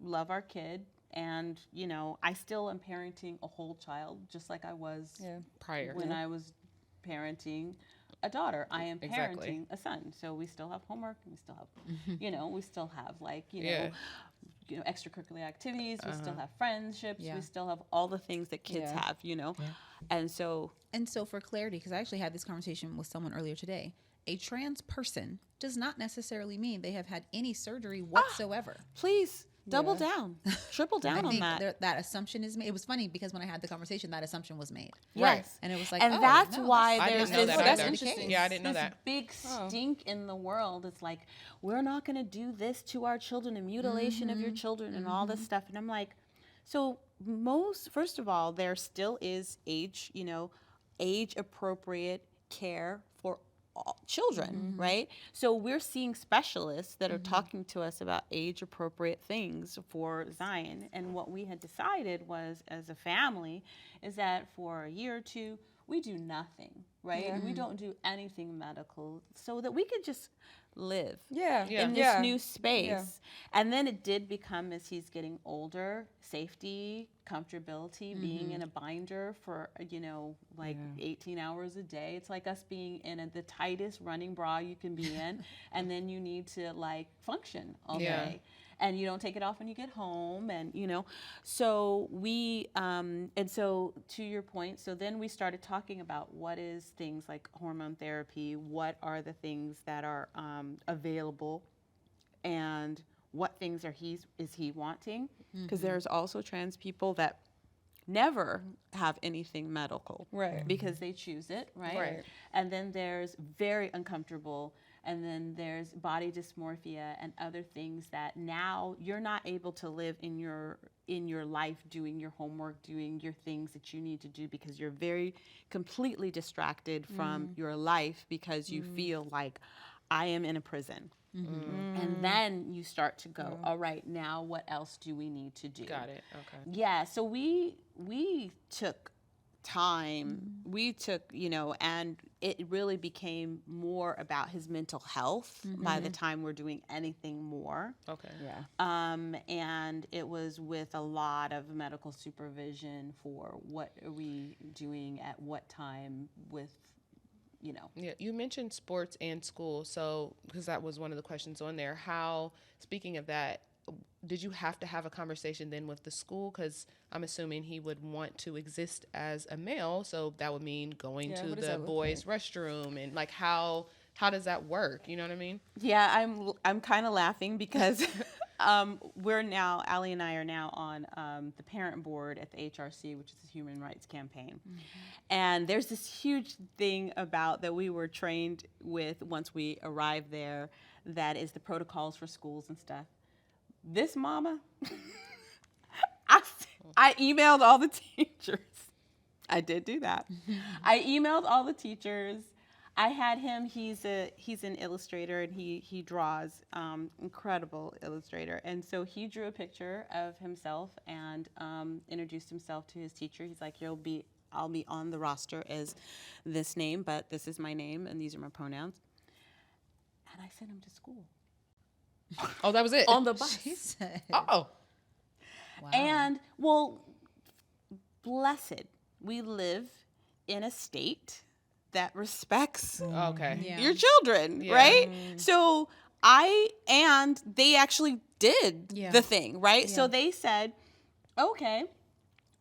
love our kid. And, you know, I still am parenting a whole child just like I was Prior. when I was parenting a daughter. I am parenting Exactly. a son. So we still have homework. We still have, you know, we still have like, you know, extracurricular activities. We still have friendships. Yeah. We still have all the things that kids have, you know. And so for clarity, because I actually had this conversation with someone earlier today, a trans person does not necessarily mean they have had any surgery whatsoever. please double down, triple down I on think that. that assumption is made. It was funny because when I had the conversation, that assumption was made. Yes. And it was like, and oh, that's no, why I there's didn't know this, that that's either. interesting. Yeah, I didn't know this that. big stink in the world. It's like, we're not going to do this to our children, and mutilation of your children and all this stuff. And I'm like, so first of all, there still is age, you know, age appropriate care for all children, right? So we're seeing specialists that are talking to us about age appropriate things for Zion. And what we had decided was, as a family, is that for a year or two, we do nothing, right? We don't do anything medical so that we could just live in this new space. And then it did become, as he's getting older, safety, comfortability, being in a binder for, you know, like 18 hours a day. It's like us being in the tightest running bra you can be in, and then you need to like function all day. And you don't take it off when you get home, and you know, so we and so to your point, so then we started talking about what is things like hormone therapy, what are the things that are available, and what things is he wanting, because there's also trans people that never have anything medical, because they choose it, right? And then there's very uncomfortable. And then there's body dysmorphia and other things that now you're not able to live in your life, doing your homework, doing your things that you need to do, because you're very completely distracted from your life, because you feel like, I am in a prison. And then you start to go, all right, now what else do we need to do? Got it. Okay. Yeah, so we took time, we took, you know, and it really became more about his mental health by the time we're doing anything more. Okay. And it was with a lot of medical supervision for what are we doing at what time with, you know. Yeah, you mentioned sports and school, so because that was one of the questions on there. How, speaking of that, did you have to have a conversation then with the school? Because I'm assuming he would want to exist as a male, so that would mean going to the boys' restroom, and like how does that work? You know what I mean? Yeah, I'm kind of laughing because we're now, Allie and I are now on the parent board at the HRC, which is the Human Rights Campaign. And there's this huge thing about that we were trained with once we arrived there, that is the protocols for schools and stuff. This mama, I emailed all the teachers. I did do that. I emailed all the teachers. I had him. He's an illustrator, and he draws, incredible illustrator. And so he drew a picture of himself and introduced himself to his teacher. He's like, I'll be on the roster as this name, but this is my name and these are my pronouns. And I sent him to school. Oh, that was it? On the bus. She said, Oh. wow. And, well, blessed, we live in a state that respects Okay. Yeah. your children, Yeah. right? So they actually did Yeah. the thing, right? So Yeah. they said, okay,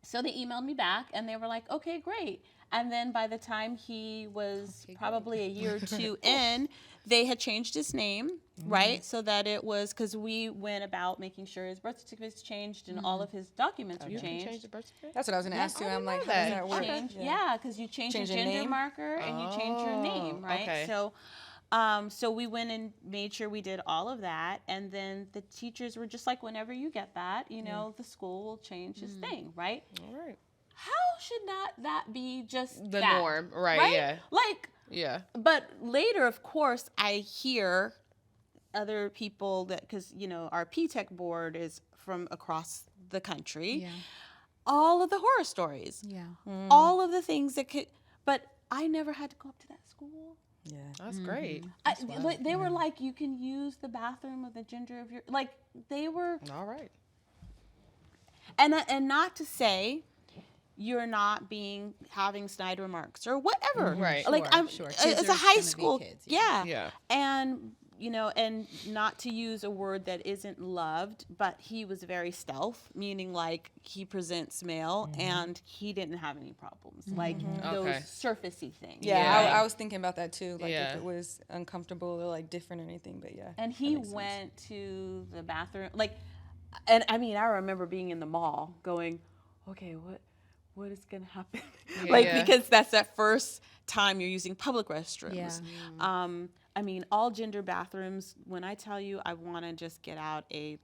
So they emailed me back and they were like, okay, great. And then by the time he was probably a year or two in, they had changed his name, right? So that it was, because we went about making sure his birth certificate was changed and all of his documents were You can change changed. the birth certificate? That's what I was gonna ask you. I I'm didn't like, know how does that. that work? Change, yeah, because you change your Change your gender name? marker and you change your name, right? okay. So we went and made sure we did all of that, and then the teachers were just like, whenever you get that, you know, the school will change his thing, right? All right. How should not that be just The that, norm, right, yeah. Like, Yeah. but later, of course, I hear other people that, because, you know, our P-Tech board is from across the country, Yeah. all of the horror stories, Yeah. all of the things that could, but I never had to go up to that school. Yeah. That's great. Like, they were like, you can use the bathroom of the gender of your, like, they were, All right. and not to say you're not having snide remarks or whatever. Right. Like, Sure. it's Kids a are high gonna be school. kids, Yeah. Yeah. And, you know, and not to use a word that isn't loved, but he was very stealth, meaning like he presents male and he didn't have any problems. Like those Okay. surfacey things. Yeah, Yeah. I was thinking about that too. Like Yeah. if it was uncomfortable or like different or anything. But yeah. And that he makes sense. went to the bathroom, like, and I mean, I remember being in the mall going, okay, what is going to happen? Like, Yeah. because that's that first time you're using public restrooms. Yeah. I mean, all gender bathrooms, when I tell you, I want to just get out a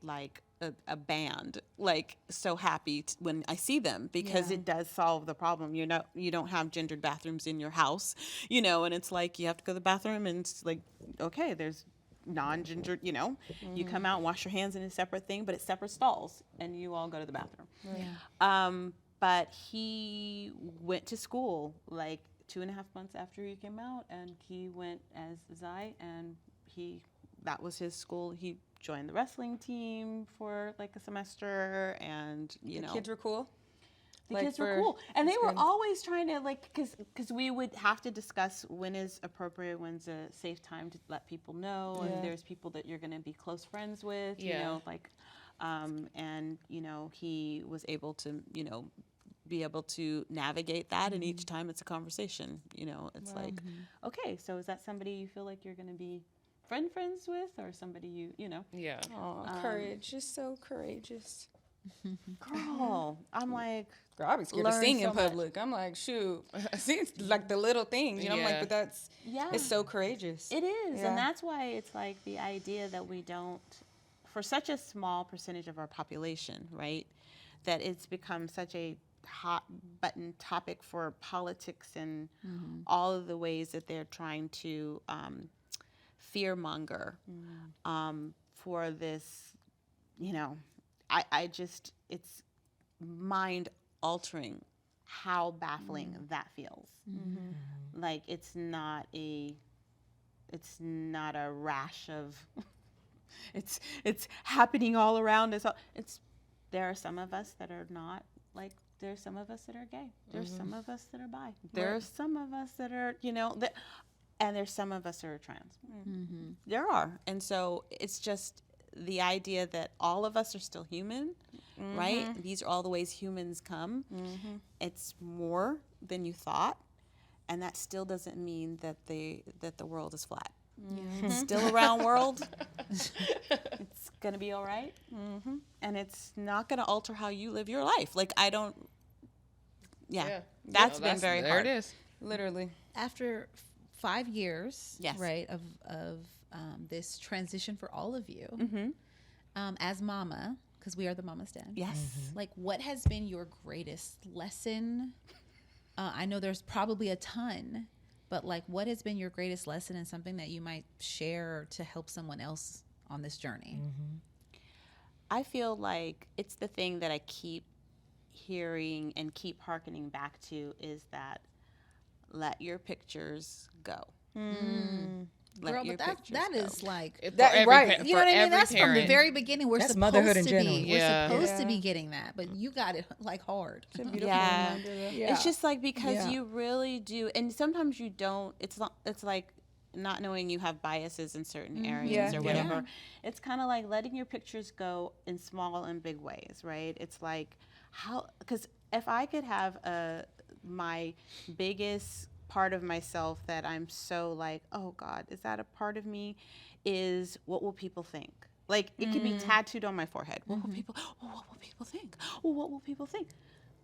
band, like, so happy when I see them, because Yeah. it does solve the problem. You don't have gendered bathrooms in your house, you know, and it's like you have to go to the bathroom and it's like, okay, there's non-gendered, you know, you come out and wash your hands in a separate thing, but it's separate stalls and you all go to the bathroom. Yeah. But he went to school like 2.5 months after he came out, and he went as I, and that was his school. He joined the wrestling team for like a semester, and you know, Kids were cool. the like kids were for- cool, and they that's were good. always trying to, like, because we would have to discuss when is appropriate, when's a safe time to let people know, Yeah. and there's people that you're going to be close friends with, you Yeah. know, like, and you know, he was able to, you know, be able to navigate that, and each time it's a conversation, you know, it's like, okay, so is that somebody you feel like you're going to be friends with, or somebody you know, Yeah. Oh, courage. Just so courageous. girl, I'm like, Girl, I'd be scared to Learn sing so in much. public. I'm like, shoot. See, it's like the little things, you know. I'm like, Yeah. but that's yeah, it's so courageous. it is, Yeah. and that's why it's like the idea that we don't, for such a small percentage of our population, right, that it's become such a hot button topic for politics and all of the ways that they're trying to fear monger for this, you know, I just, it's mind altering how baffling that feels. Like, it's not a rash of it's happening all around us. There are some of us that are not, like, there's some of us that are gay. There's some of us that are bi. There's some of us that are, you know, and there's some of us that are trans. There are. And so it's just the idea that all of us are still human, right? These are all the ways humans come. It's more than you thought. And that still doesn't mean that the world is flat. It's still a round world. It's going to be all right. And it's not going to alter how you live your life. Like, I don't, that's been very there hard. it is. Literally. After 5 years, Yes. right, of this transition for all of you, as mama, because we are the Mama's Den. Yes. Like, what has been your greatest lesson? I know there's probably a ton, but like, what has been your greatest lesson and something that you might share to help someone else on this journey? I feel like it's the thing that I keep hearing and keep hearkening back to is that let your pictures go. Let Girl, your but that pictures that go. is like, For That- every right. pa- you know for what I mean? every That's from the parent. very beginning. We're That's supposed motherhood to in general. be. Yeah. We're supposed to Yeah. be getting that, but you got it like hard. It's a beautiful Yeah. reminder, though. It's just like, because Yeah. you really do, and sometimes you don't. It's not. It's like not knowing you have biases in certain areas Yeah. or Yeah. whatever. It's kind of like letting your pictures go in small and big ways, right? It's like how, because if I could have my biggest part of myself that I'm so like, oh God, is that a part of me? Is what will people think? Like it could be tattooed on my forehead. What will people? Oh, what will people think? Oh, what will people think?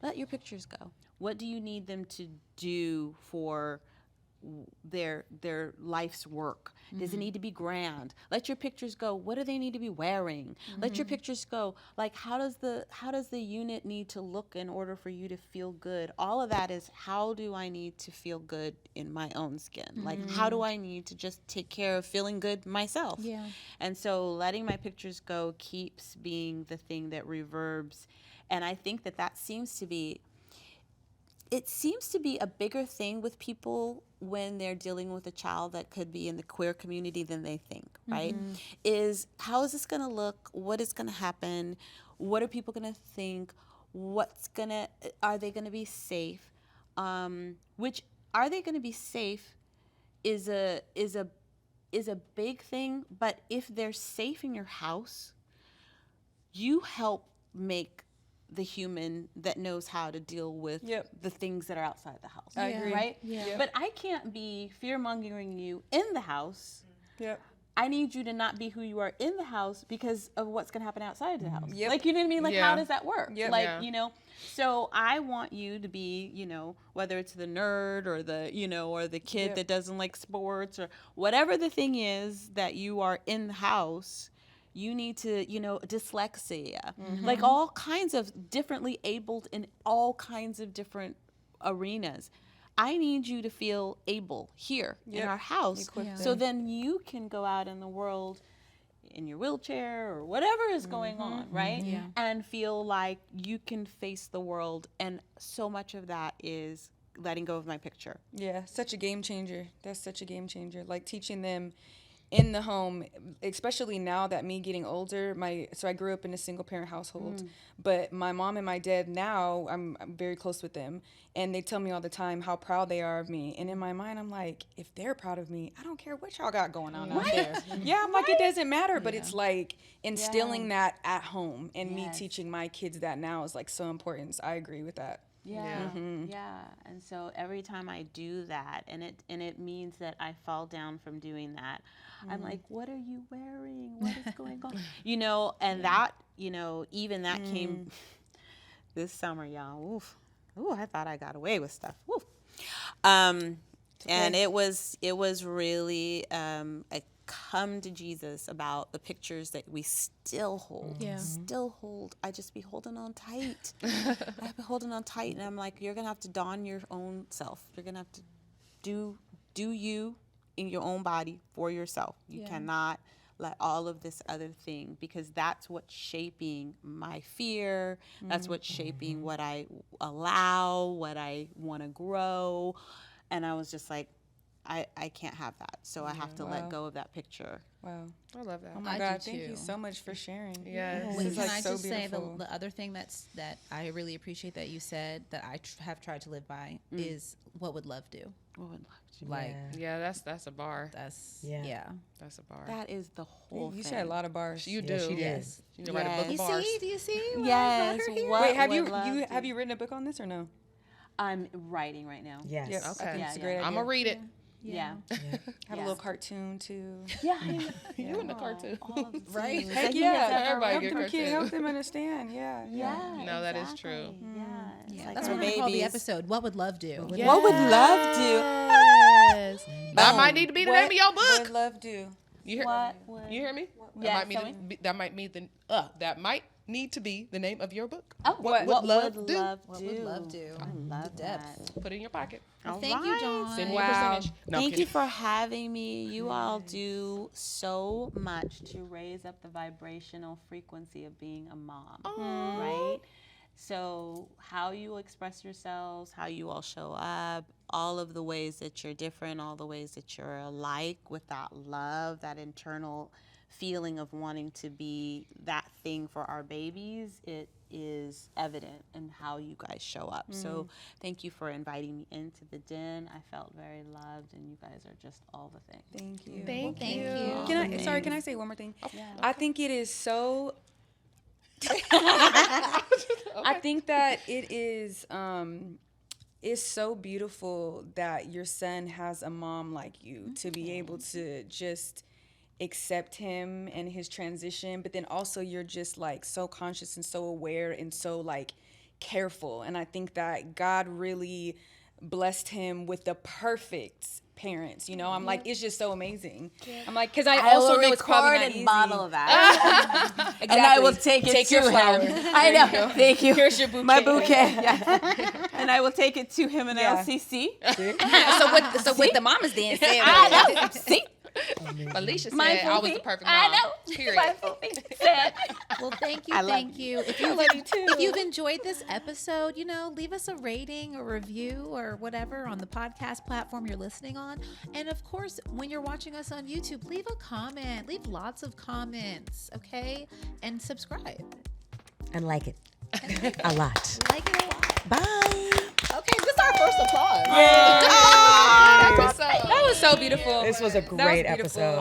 Let your pictures go. What do you need them to do for their life's work? Does it need to be grand? Let your pictures go. What do they need to be wearing? Let your pictures go. Like how does the unit need to look in order for you to feel good? All of that is, how do I need to feel good in my own skin? Like how do I need to just take care of feeling good myself? Yeah. And so letting my pictures go keeps being the thing that reverbs. And I think that seems to be a bigger thing with people when they're dealing with a child that could be in the queer community than they think, right? Is how is this going to look? What is going to happen? What are people going to think? Are they going to be safe? Which, are they going to be safe is a big thing, but if they're safe in your house, you help make the human that knows how to deal with the things that are outside the house. I agree. Right? Yeah. Yep. But I can't be fear-mongering you in the house. Yep. I need you to not be who you are in the house because of what's going to happen outside the house. Yep. Like, you know what I mean? Like, Yeah. how does that work? Yep. Like, Yeah. you know, so I want you to be, you know, whether it's the nerd or the, you know, or the kid Yep. that doesn't like sports or whatever the thing is that you are in the house, you need to, you know, dyslexia, like all kinds of differently abled in all kinds of different arenas. I need you to feel able here in Yep. our house, Equip so them. then you can go out in the world in your wheelchair or whatever is going on, right? Yeah. And feel like you can face the world. And so much of that is letting go of my picture. Yeah, such a game changer. That's such a game changer. Like teaching them in the home, especially now that me getting older, so I grew up in a single parent household, but my mom and my dad now, I'm very close with them, and they tell me all the time how proud they are of me. And in my mind, I'm like, if they're proud of me, I don't care what y'all got going on out there. Yeah, I'm like, it doesn't matter, but it's like instilling that at home, and me Yes. teaching my kids that now is like so important. So I agree with that. Yeah, yeah. And so every time I do that, and it means that I fall down from doing that, I'm like, what are you wearing? What is going on? You know, and that, you know, even that came this summer, y'all. Oof. Ooh, I thought I got away with stuff. Oof. And it was really a come to Jesus about the pictures that we still hold. Yeah. Still hold. I just be holding on tight. I've been holding on tight, and I'm like, you're gonna have to don your own self. You're gonna have to do you in your own body for yourself. You cannot let all of this other thing, because that's what's shaping my fear. That's what's shaping what I allow, what I want to grow. And I was just like, I can't have that. So I have to let go of that picture. Wow. I love that. Oh my I God, do thank you too. so much for sharing. Yes. Well, This is can like I so just say beautiful. the other thing that I really appreciate that you said that I have tried to live by is, what would love do? What would love to? Like Yeah, that's a bar. that's Yeah. That's a bar. That is the whole You thing. said a lot of bars. You Yeah, do. she Yes. You can write a book Yes. of bars. Do you see? Why I Yes. brought her here? What Wait, have would love to? you written a book on this or no? I'm writing right now. Yes. Yes. I Okay. think it's a Yeah, great yeah. idea. I'm gonna read it. Yeah. Have a little cartoon too. Yeah. You in the cartoon. Right? Things Heck that he yeah. has ever Everybody Help get them, cartoon. help them understand. Yeah. Yeah. No, that is true. exactly. Yeah. It's Yeah, like that's our what we're gonna call the babies. episode. What would love do? What would love do? Yes. That might need to be the What name of your book. would love do? You hear? What would? You hear me? Yeah, that might need to be the name of your book. Oh, What would love do? What would love do? I love Depth. that. Put it in your pocket. Well, All thank you, right. Dawn. Send me a Wow. percentage. No, I'm Thank you kidding. for having me. You all do so much to raise up the vibrational frequency of being a mom, right? So how you express yourselves, how you all show up, all of the ways that you're different, all the ways that you're alike, with that love, that internal feeling of wanting to be that thing for our babies, it is evident in how you guys show up. So thank you for inviting me into the den. I felt very loved, and you guys are just all the things. Thank you. Thank Thank you. you. Can I say one more thing? Yeah. I think it is so I think that it is it's so beautiful that your son has a mom like you to be able to just accept him and his transition, but then also you're just like so conscious and so aware and so like careful. And I think that God really blessed him with the perfect parents. You know, I'm like, it's just so amazing. I'm like, because I also know it's probably not easy. Bottle that. Exactly. And I will take it to your him. flower. I know. Thank you. Here's your bouquet. My bouquet. Yeah. And I will take it to him in Yeah. LCC. So what the mamas then said. I know. See? Alicia said Mindful I was thing. the perfect mom. I know. Period. Mindful thing said. Well, thank you, I love thank you. If you love you too. if you've enjoyed this episode, you know, leave us a rating or review or whatever on the podcast platform you're listening on. And of course, when you're watching us on YouTube, leave a comment. Leave lots of comments, okay? And subscribe. And like it a lot. Like it a lot. Bye. Okay, this is our first applause. Episode. That was so beautiful. This was a That was great beautiful. episode.